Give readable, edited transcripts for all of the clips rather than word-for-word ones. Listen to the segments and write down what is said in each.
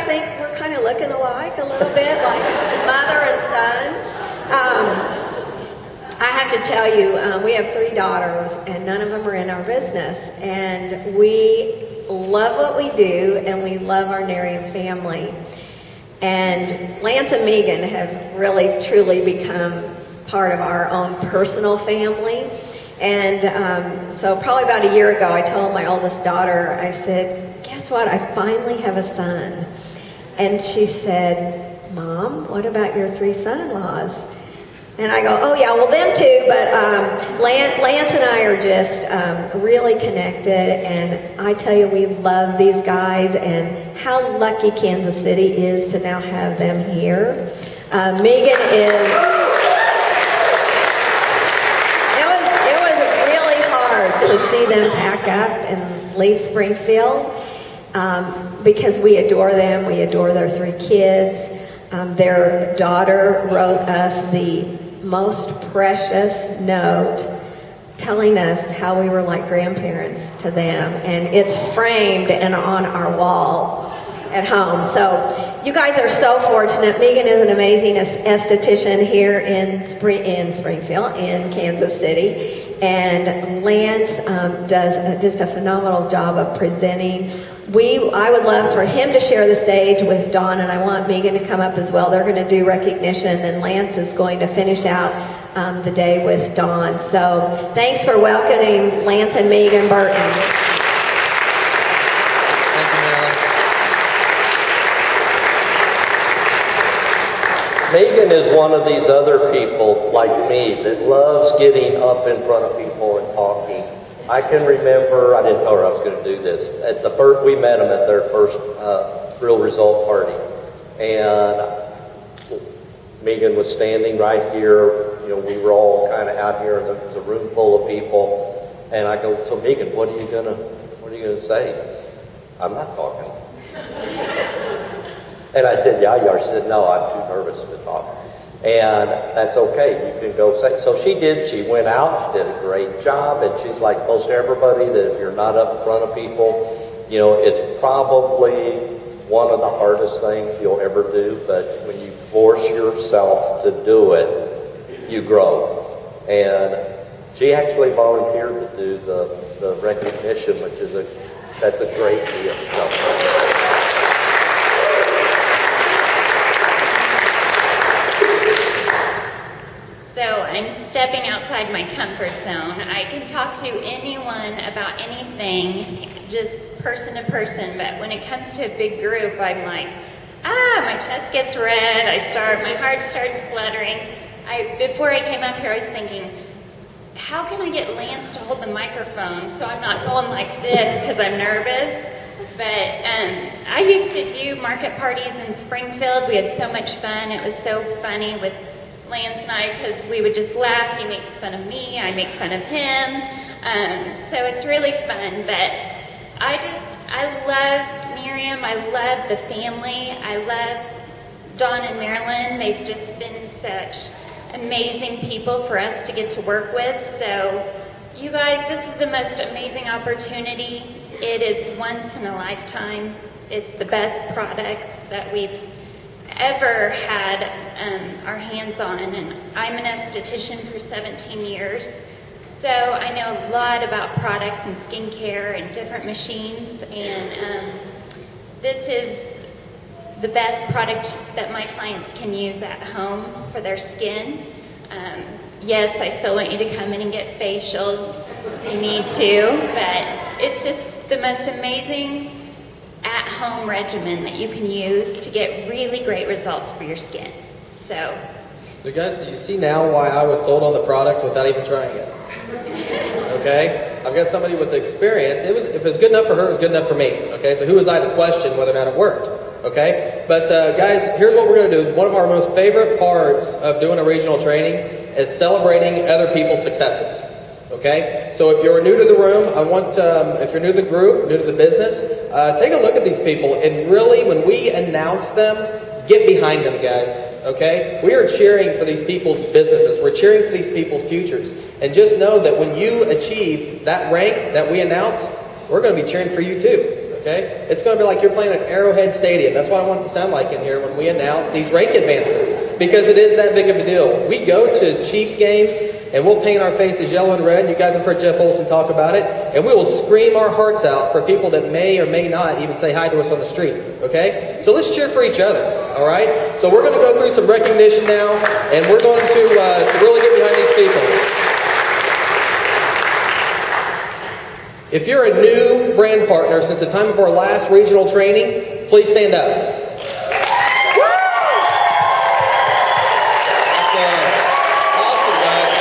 think we're kind of looking alike a little bit, like mother and son? I have to tell you, we have 3 daughters, and none of them are in our business. And we love what we do, and we love our Nerium family. And Lance and Megan have really, truly become part of our own personal family. And so probably about a year ago, I told my oldest daughter, I said, guess what? I finally have a son. And she said, Mom, what about your 3 son-in-laws? And I go, oh yeah, well them too, but Lance and I are just really connected, and I tell you, we love these guys, and how lucky Kansas City is to now have them here. Megan is, it was really hard to see them pack up and leave Springfield, because we adore them, we adore their 3 kids. Their daughter wrote us the most precious note telling us how we were like grandparents to them, and it's framed and on our wall at home. So you guys are so fortunate. Megan is an amazing esthetician here in Springfield, in Kansas City, and Lance does just a phenomenal job of presenting. I would love for him to share the stage with Dawn, and I want Megan to come up as well. They're going to do recognition, and Lance is going to finish out the day with Dawn. So thanks for welcoming Lance and Megan Burton. Thank you, Marilyn. Megan is one of these other people like me that loves getting up in front of people and talking. I can remember, I didn't tell her I was going to do this, at the first, we met them at their first real result party, and Megan was standing right here. You know, we were all kind of out here, and there was a room full of people, and I go, so Megan, what are you gonna say? I'm not talking. And I said, yeah, you are. She said, no, I'm too nervous to talk. And that's okay, you can go say. So she did, she went out, she did a great job, and she's like most everybody that if you're not up in front of people, you know, it's probably one of the hardest things you'll ever do, but when you force yourself to do it, you grow. And she actually volunteered to do the recognition, which is that's a great deal. So I'm stepping outside my comfort zone. I can talk to anyone about anything, just person to person, but when it comes to a big group, I'm like, my chest gets red, my heart starts fluttering. Before I came up here, I was thinking, how can I get Lance to hold the microphone so I'm not going like this because I'm nervous? But I used to do market parties in Springfield. We had so much fun. It was so funny with Lance and I, because we would just laugh. He makes fun of me, I make fun of him. So it's really fun, but I love Nerium, I love the family, I love Dawn and Marylin. They've just been such amazing people for us to get to work with. So you guys, this is the most amazing opportunity. It is once in a lifetime. It's the best products that we've ever had our hands on, and I'm an esthetician for 17 years, so I know a lot about products and skincare and different machines, and this is the best product that my clients can use at home for their skin. Yes, I still want you to come in and get facials if you need to, but it's just the most amazing at-home regimen that you can use to get really great results for your skin. So guys, do you see now why I was sold on the product without even trying it? Okay? I've got somebody with experience. If it was good enough for her, it was good enough for me. Okay? So who was I to question whether or not it worked? Okay? But guys, here's what we're going to do. One of our most favorite parts of doing a regional training is celebrating other people's successes. Okay? So if you're new to the room, if you're new to the group, new to the business, take a look at these people, and really, when we announce them, get behind them, guys. Okay? We are cheering for these people's businesses. We're cheering for these people's futures. And just know that when you achieve that rank that we announce, we're going to be cheering for you too. Okay? It's going to be like you're playing at Arrowhead Stadium. That's what I want it to sound like in here when we announce these rank advancements, because it is that big of a deal. We go to Chiefs games, and we'll paint our faces yellow and red. You guys have heard Jeff Olson talk about it. And we will scream our hearts out for people that may or may not even say hi to us on the street. Okay? So let's cheer for each other. All right? So we're going to go through some recognition now, and we're going to really get behind these people. If you're a new brand partner since the time of our last regional training, please stand up. Awesome, guys.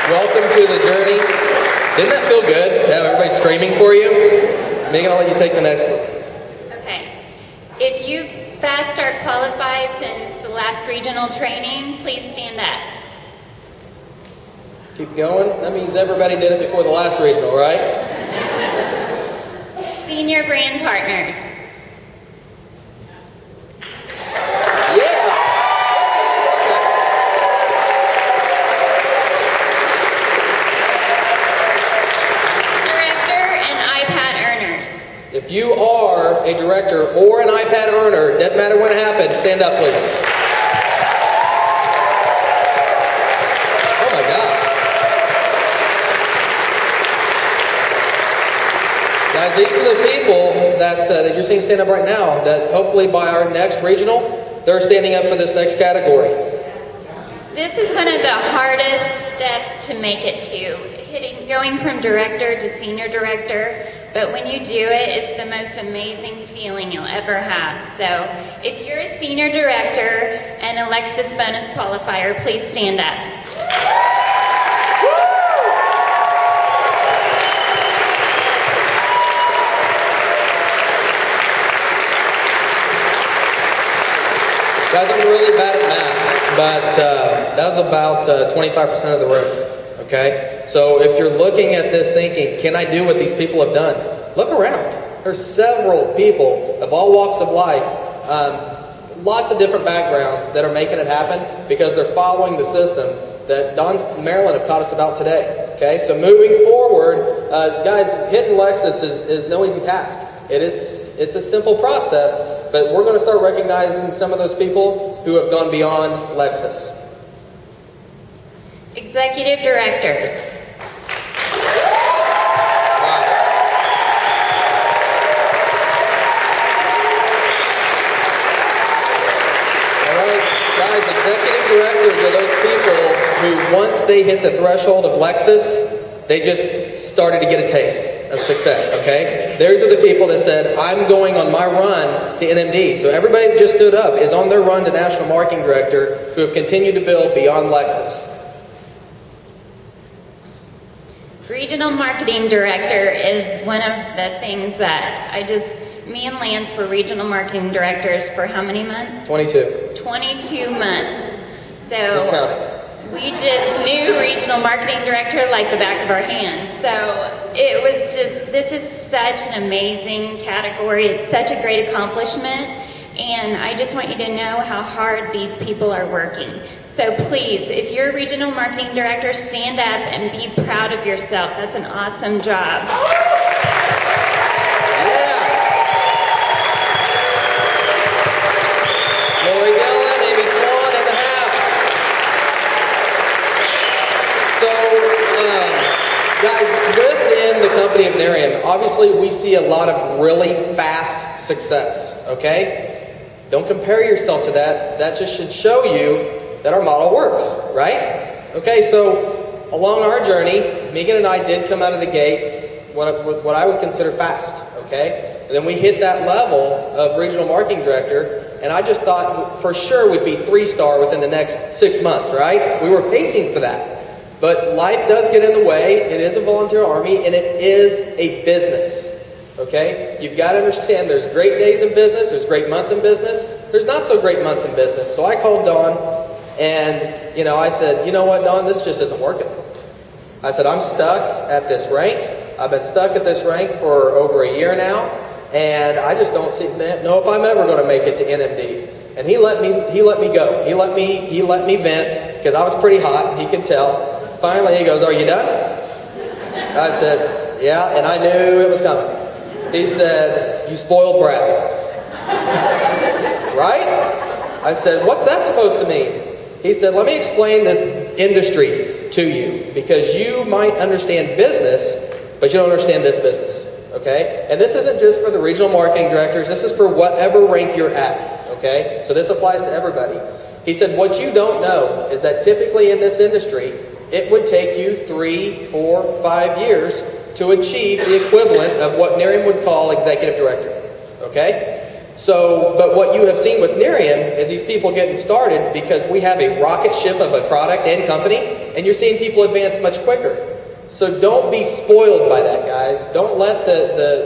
Welcome to the journey. Didn't that feel good? Have everybody screaming for you? Megan, I'll let you take the next one. Okay. If you fast start qualified since the last regional training, please stand up. Keep going. That means everybody did it before the last regional, right? Senior brand partners. Yeah! Director and iPad earners. If you are a director or an iPad earner, doesn't matter when it happens, stand up, please. Oh my gosh. Guys, these are the people that you're seeing stand up right now, that hopefully by our next regional, they're standing up for this next category. This is one of the hardest steps to make it to, going from director to senior director. But when you do it, it's the most amazing feeling you'll ever have. So if you're a senior director and a Lexus bonus qualifier, please stand up. Guys, I'm really bad at math, but that was about 25% of the room. Okay? So if you're looking at this thinking, can I do what these people have done? Look around. There's several people of all walks of life, lots of different backgrounds that are making it happen because they're following the system that Don and Marylin have taught us about today. Okay? So moving forward, guys, hitting Lexus is no easy task. It's a simple process, but we're going to start recognizing some of those people who have gone beyond Lexus. Executive directors. Executive directors are those people who, once they hit the threshold of Lexus, they just started to get a taste of success, okay? Those are the people that said, I'm going on my run to NMD. So everybody that just stood up is on their run to National Marketing Director who have continued to build beyond Lexus. Regional Marketing Director is one of the things that me and Lance were Regional Marketing Directors for how many months? 22. 22 months. So Who's counting? We just knew Regional Marketing Director like the back of our hands. So it was just, this is such an amazing category. It's such a great accomplishment. And I just want you to know how hard these people are working. So please, if you're a Regional Marketing Director, stand up and be proud of yourself. That's an awesome job. Guys, within the company of Nerium, obviously we see a lot of really fast success, okay? Don't compare yourself to that. That just should show you that our model works, right? Okay, so along our journey, Megan and I did come out of the gates with what I would consider fast, okay? And then we hit that level of Regional Marketing Director, and I just thought for sure we'd be 3-star within the next 6 months, right? We were pacing for that. But life does get in the way. It is a volunteer army, and it is a business, okay? You've got to understand there's great days in business, there's great months in business, there's not so great months in business. So I called Dawn, and, I said, you know what, Dawn, this just isn't working. I said, I'm stuck at this rank. I've been stuck at this rank for over a year now, and I just don't know if I'm ever going to make it to NMD. And he let me go. He let me vent, because I was pretty hot, he could tell. Finally, he goes, "Are you done?" I said, "Yeah," and I knew it was coming. He said, "You spoiled brat." Right? I said, "What's that supposed to mean?" He said, "Let me explain this industry to you, because you might understand business, but you don't understand this business, okay? And this isn't just for the regional marketing directors. This is for whatever rank you're at, okay? So this applies to everybody." He said, "What you don't know is that typically in this industry, it would take you 3, 4, 5 years to achieve the equivalent of what Nerium would call executive director, okay? So, but what you have seen with Nerium is these people getting started because we have a rocket ship of a product and company, and you're seeing people advance much quicker. So don't be spoiled by that, guys. Don't let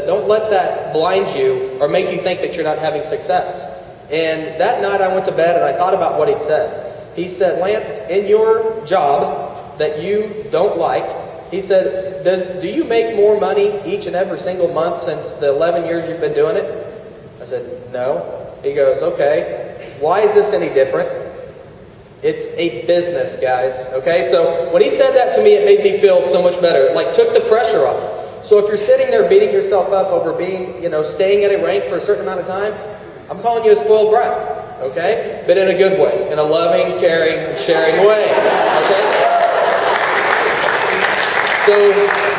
don't let that blind you or make you think that you're not having success." And that night I went to bed and I thought about what he'd said. He said, "Lance, in your job that you don't like," he said, do you make more money each and every single month since the 11 years you've been doing it?" I said, "No." He goes, "Okay, why is this any different?" It's a business, guys. Okay, so when he said that to me, it made me feel so much better. It like took the pressure off. So if you're sitting there beating yourself up over being, staying at a rank for a certain amount of time, I'm calling you a spoiled brat. Okay, but in a good way, in a loving, caring, sharing way. Okay. So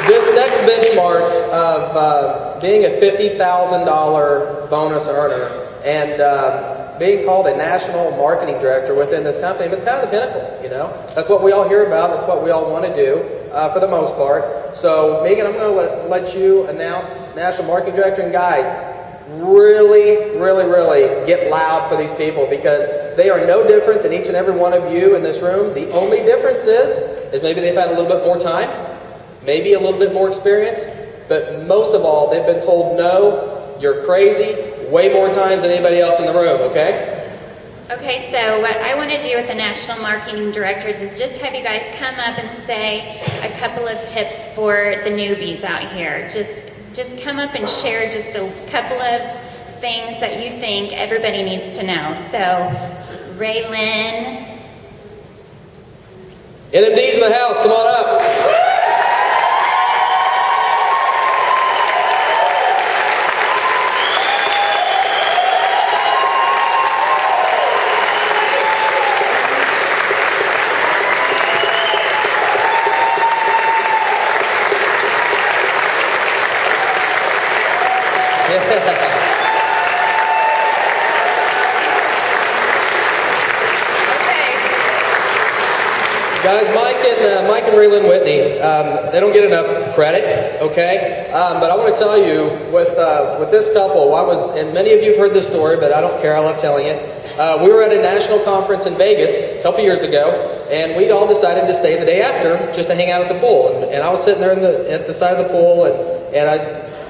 this next benchmark of being a $50,000 bonus earner and being called a national marketing director within this company is kind of the pinnacle, That's what we all hear about. That's what we all want to do for the most part. So, Megan, I'm going to let you announce national marketing director. And guys, really, really, really get loud for these people because they are no different than each and every one of you in this room. The only difference is maybe they've had a little bit more time, maybe a little bit more experience, but most of all, they've been told, "No, you're crazy," way more times than anybody else in the room, okay? Okay, so what I want to do with the National Marketing Directors is just have you guys come up and say a couple of tips for the newbies out here. Just come up and share just a couple of things that you think everybody needs to know. So, Marylin. NMD's in the house, come on up. Guys, Mike and Marylin Whitney, they don't get enough credit, okay? But I want to tell you, with this couple, and many of you have heard this story, but I don't care, I love telling it. We were at a national conference in Vegas a couple years ago, and we'd all decided to stay the day after just to hang out at the pool. And I was sitting there at the side of the pool, and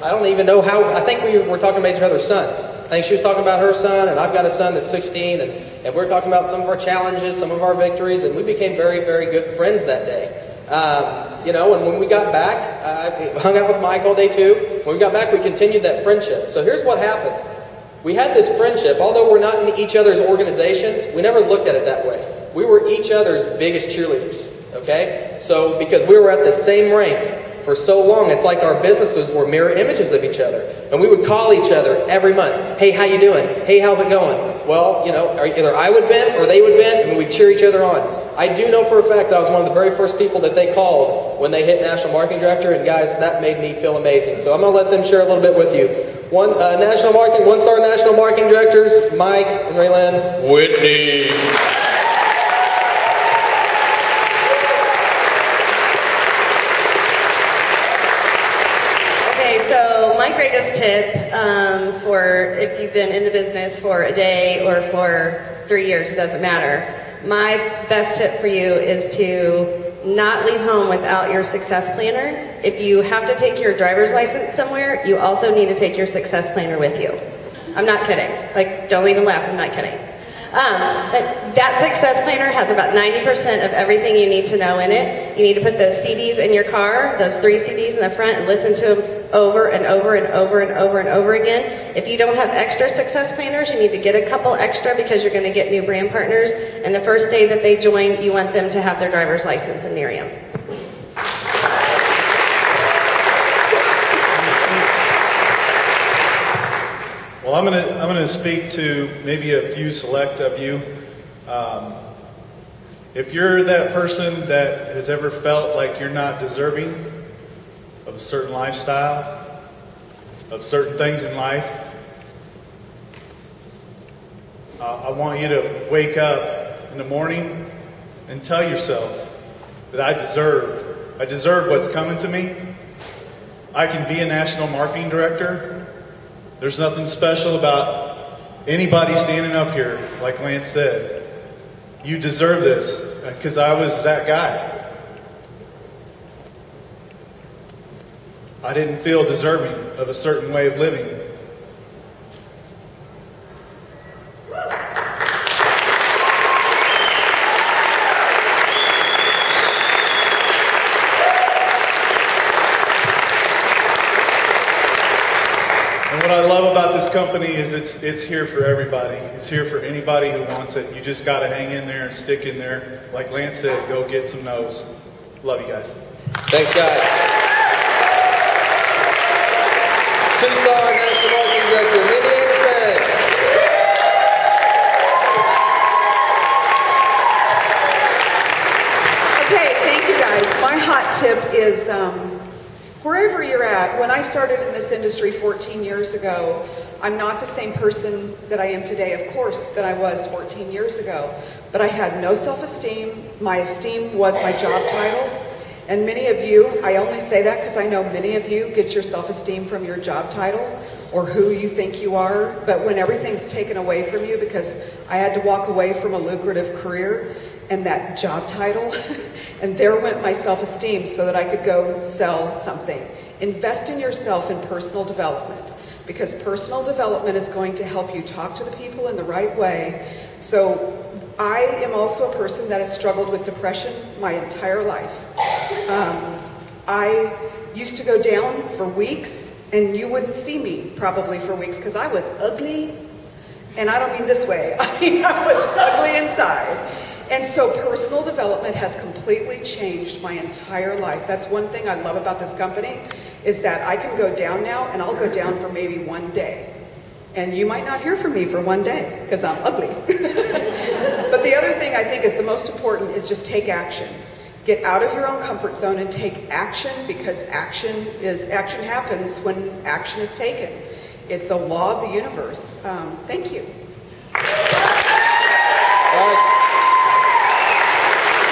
I don't even know how, I think we were talking about each other's sons. I think she was talking about her son, and I've got a son that's 16, and we're talking about some of our challenges, some of our victories, and we became very, very good friends that day. And when we got back, I hung out with Mike all day too. When we got back, we continued that friendship. So here's what happened. We had this friendship, although we're not in each other's organizations, we never looked at it that way. We were each other's biggest cheerleaders, okay? So, because we were at the same rank for so long, it's like our businesses were mirror images of each other. And we would call each other every month. "Hey, how you doing? Hey, how's it going?" Well, either I would vent or they would vent, and we'd cheer each other on. I do know for a fact that I was one of the very first people that they called when they hit National Marketing Director, and guys, that made me feel amazing. So I'm going to let them share a little bit with you. One-star National Marketing Directors, Mike and Marylin Whitney. So my greatest tip for if you've been in the business for a day or for 3 years, it doesn't matter. My best tip for you is to not leave home without your success planner. If you have to take your driver's license somewhere, you also need to take your success planner with you. I'm not kidding. Like, don't even laugh, I'm not kidding. But that success planner has about 90% of everything you need to know in it. You need to put those CDs in your car, those 3 CDs in the front, and listen to them over and over and over and over and over again. If you don't have extra success planners, you need to get a couple extra because you're going to get new brand partners. And the first day that they join, you want them to have their driver's license in Nerium. Well, I'm gonna speak to maybe a few select of you. If you're that person that has ever felt like you're not deserving of a certain lifestyle, of certain things in life, I want you to wake up in the morning and tell yourself that I deserve what's coming to me. I can be a national marketing director. There's nothing special about anybody standing up here, like Lance said. You deserve this, because I was that guy. I didn't feel deserving of a certain way of living. What I love about this company is it's here for everybody. It's here for anybody who wants it. You just got to hang in there and stick in there. Like Lance said, go get some no's. Love you guys. Thanks, guys. Two-star National Marketing Director, Mindy Anderson. Okay, thank you guys. My hot tip is wherever you're at. When I started in this industry 14 years ago, I'm not the same person that I am today, of course, that I was 14 years ago. But I had no self-esteem. My esteem was my job title. And many of you, I only say that because I know many of you get your self-esteem from your job title or who you think you are. But when everything's taken away from you, because I had to walk away from a lucrative career and that job title, and there went my self-esteem so that I could go sell something. Invest in yourself in personal development, because personal development is going to help you talk to the people in the right way. So I am also a person that has struggled with depression my entire life. I used to go down for weeks, and you wouldn't see me probably for weeks because I was ugly. And I don't mean this way. I mean, I was ugly inside. And so personal development has completely changed my entire life. That's one thing I love about this company, is that I can go down now, and I'll go down for maybe one day. And you might not hear from me for one day because I'm ugly. But the other thing I think is the most important is just take action. Get out of your own comfort zone and take action, because action happens when action is taken. It's a law of the universe. Thank you. All right.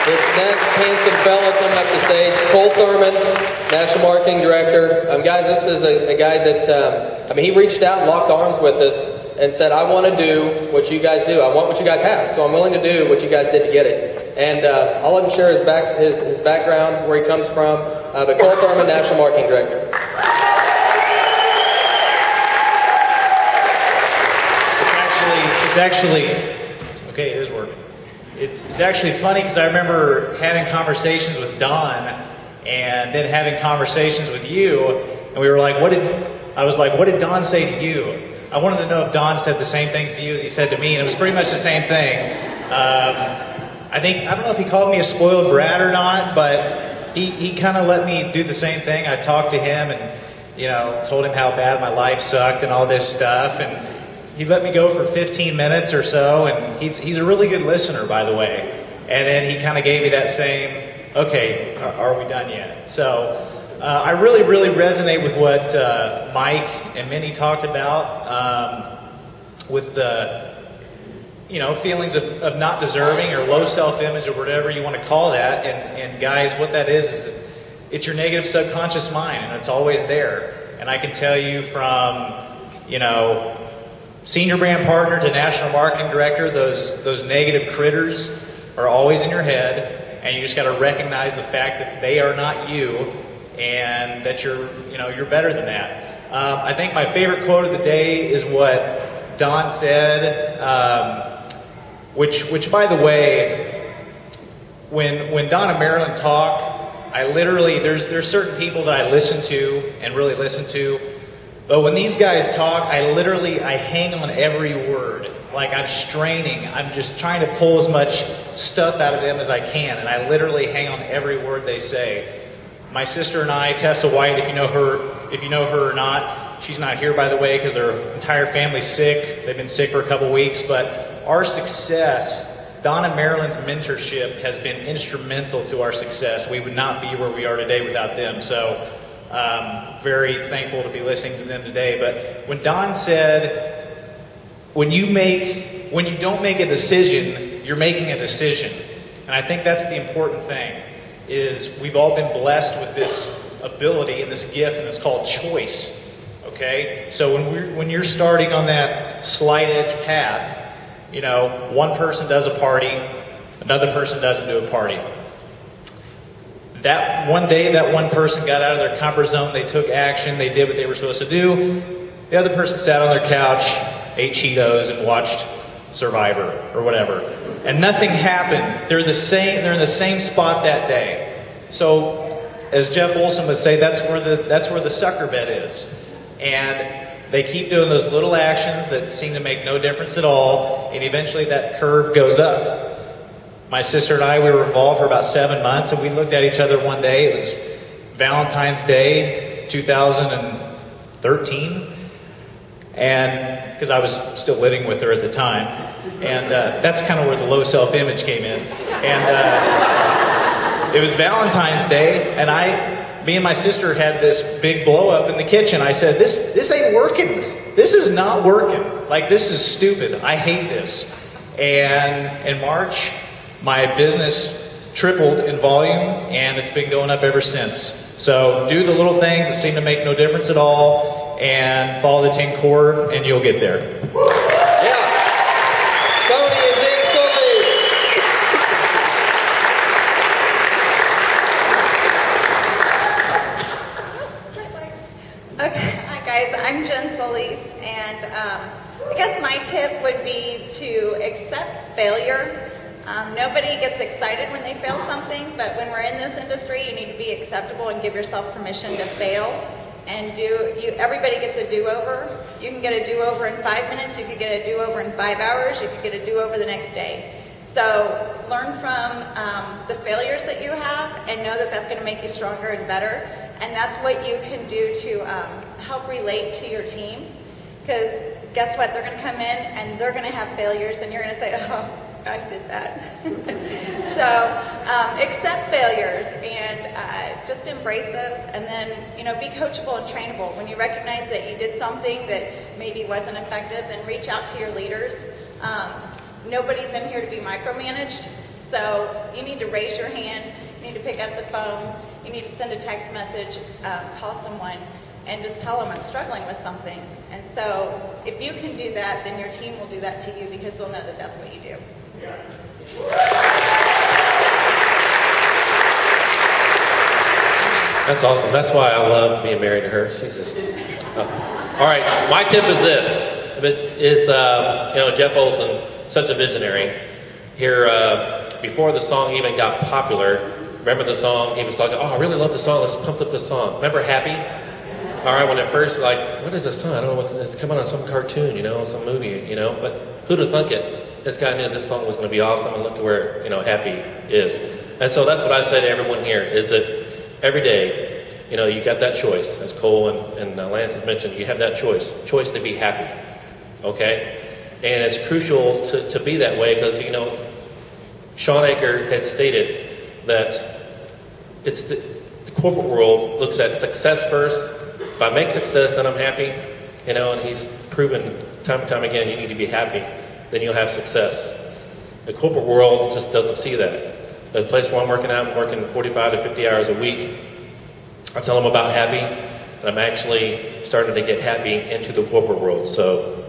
This next handsome fella coming up to stage, Cole Thurman, National Marketing Director. Guys, this is a guy that, he reached out and locked arms with us and said, I want to do what you guys do. I want what you guys have, so I'm willing to do what you guys did to get it. And I'll let him share his background, where he comes from. But Cole Thurman, National Marketing Director. Okay, it is working. It's actually funny because I remember having conversations with Don and then having conversations with you, and we were like, what did Don say to you? I wanted to know if Don said the same things to you as he said to me, and it was pretty much the same thing. I don't know if he called me a spoiled brat or not, but he kind of let me do the same thing. I talked to him and, told him how bad my life sucked and all this stuff, and he let me go for 15 minutes or so, and he's a really good listener, by the way. And then he kind of gave me that same, okay, are we done yet? So I really, really resonate with what Mike and Minnie talked about with the, feelings of not deserving or low self-image or whatever you want to call that. And guys, what that is it's your negative subconscious mind, and it's always there. And I can tell you from, senior brand partner to national marketing director, those negative critters are always in your head, and you just got to recognize the fact that they are not you, and that you're better than that. I think my favorite quote of the day is what Don said, which by the way, when Don and Marylin talk, I literally there's certain people that I listen to and really listen to. But when these guys talk, I hang on every word. Like I'm straining. I'm just trying to pull as much stuff out of them as I can. And I literally hang on every word they say. My sister and I, Tessa White, if you know her or not, She's not here, by the way, because their entire family's sick. They've been sick for a couple weeks. But our success, Don and Marylyn's mentorship has been instrumental to our success. We would not be where we are today without them. So very thankful to be listening to them today. But when Don said, when you don't make a decision, you're making a decision. And I think that's the important thing, is we've all been blessed with this ability and this gift, and it's called choice. Okay? So when you're starting on that slight edge path, you know, one person does a party, another person doesn't do a party. That one day, that one person got out of their comfort zone, they took action, they did what they were supposed to do. The other person sat on their couch, ate Cheetos, and watched Survivor or whatever. And nothing happened. They're in the same spot that day. So, as Jeff Olson would say, that's where the sucker bet is. And they keep doing those little actions that seem to make no difference at all, and eventually that curve goes up. My sister and I, we were involved for about 7 months, and we looked at each other one day. It was Valentine's Day, 2013, and because I was still living with her at the time, and that's kind of where the low self-image came in. And it was Valentine's Day, and me and my sister had this big blow up in the kitchen. I said, this ain't working. This is not working. Like, this is stupid. I hate this. And in March, my business tripled in volume, and it's been going up ever since. So do the little things that seem to make no difference at all, and follow the 10 core, and you'll get there. Yeah. Tony and James Solis. Okay, hi guys, I'm Jen Solis, and I guess my tip would be to accept failure. Nobody gets excited when they fail something, but when we're in this industry, you need to be acceptable and give yourself permission to fail. And everybody gets a do-over. You can get a do-over in 5 minutes, you could get a do-over in 5 hours, you could get a do-over the next day. So learn from the failures that you have and know that that's going to make you stronger and better. And that's what you can do to help relate to your team. Because guess what? They're going to come in and they're going to have failures, and you're going to say, oh, I did that. So accept failures and just embrace those, and then be coachable and trainable. When you recognize that you did something that maybe wasn't effective, then reach out to your leaders. Nobody's in here to be micromanaged, so you need to raise your hand, you need to pick up the phone, you need to send a text message, call someone, and just tell them I'm struggling with something. And so if you can do that, then your team will do that to you, because they'll know that that's what you do. That's awesome. That's why I love being married to her. She's just... All right, my tip is this. Jeff Olson, such a visionary. Here, before the song even got popular, remember the song? He was talking, oh, I really love the song. Let's pump up the song. Remember Happy? All right, when at first, like, what is this song? I don't know what it's coming on some cartoon, some movie, but who'd have thunk it? This guy knew this song was going to be awesome, and look at where, Happy is. And so that's what I say to everyone here, is that every day, you got that choice. As Cole and Lance has mentioned, you have that choice to be happy, okay? And it's crucial to be that way, because, Sean Aker had stated that it's the corporate world looks at success first. If I make success, then I'm happy, and he's proven time and time again, you need to be happy, then you'll have success. The corporate world just doesn't see that. The place where I'm working at, I'm working 45 to 50 hours a week. I tell them about happy, and I'm actually starting to get happy into the corporate world. So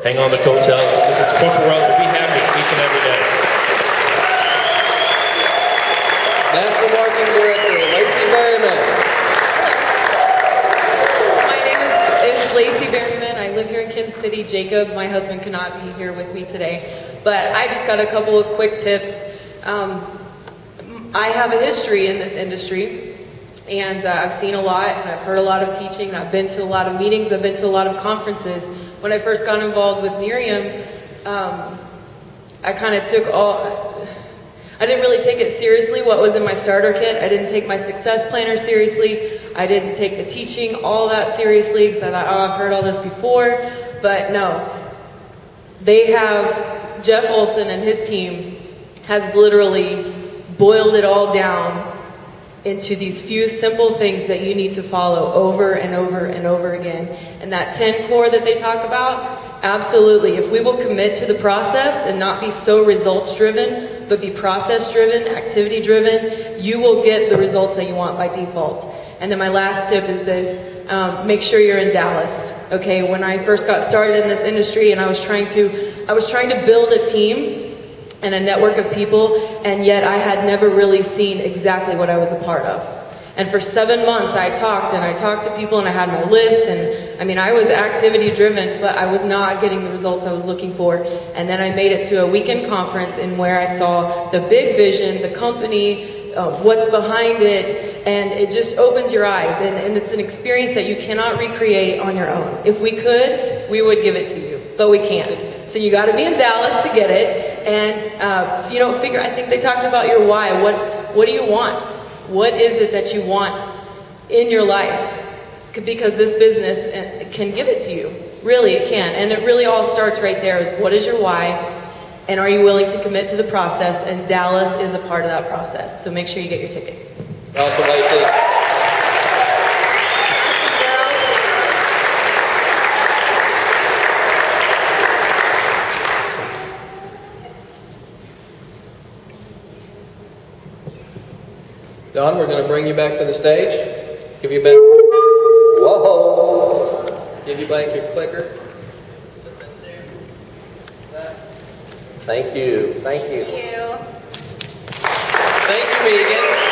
hang on the coattails. It's corporate world to be happy each and every day. National Marketing Director, Lacey Berryman. My name is Lacey Berryman. I live here in Kansas City. Jacob, my husband, cannot be here with me today. But I just got a couple of quick tips. I have a history in this industry, and I've seen a lot, and I've heard a lot of teaching, and I've been to a lot of meetings, I've been to a lot of conferences. When I first got involved with Nerium, I kind of took I didn't really take it seriously, what was in my starter kit. I didn't take my success planner seriously. I didn't take the teaching, all that seriously, because I thought, oh, I've heard all this before. But no, they have, Jeff Olson and his team has literally boiled it all down into these few simple things that you need to follow over and over and over again. And that 10 core that they talk about, absolutely. If we will commit to the process and not be so results driven, but be process driven, activity driven, you will get the results that you want by default. And then my last tip is this, make sure you're in Dallas. Okay, when I first got started in this industry and I was trying to build a team and a network of people, and yet I had never really seen exactly what I was a part of. And for 7 months I talked to people and I had my list, and I mean I was activity driven, but I was not getting the results I was looking for. And then I made it to a weekend conference in where I saw the big vision, the company, what's behind it, and it just opens your eyes, and it's an experience that you cannot recreate on your own. If we could, we would give it to you, but we can't. So you got to be in Dallas to get it, and if you don't figure, I think they talked about your why. What do you want? What is it that you want in your life? Because this business can give it to you. Really, it can, and it really all starts right there. Is what is your why? And are you willing to commit to the process? And Dallas is a part of that process. So make sure you get your tickets. Awesome, Lacey. Don, we're going to bring you back to the stage. Give you back. Whoa! Give you back your clicker. Thank you. Thank you. Thank you. Thank you, Megan.